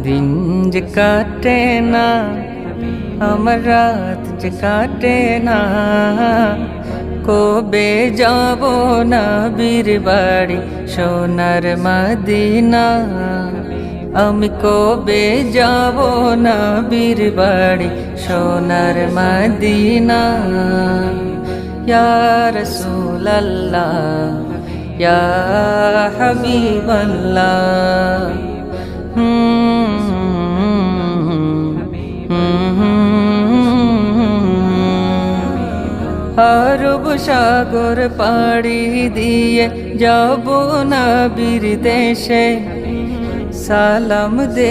দিন যে কাটে না আমার রাত যে কাটে না, কবে যাব নবীর বাড়ি সোনার মদিনা। আমি কবে যাব নবীর বাড়ি সোনার মদিনা। ইয়া রাসূলুল্লাহ ইয়া হাবিবাল্লাহ। আরব সাগর পাড়ি দিয়ে যাব নবীর দেশে, সালাম দে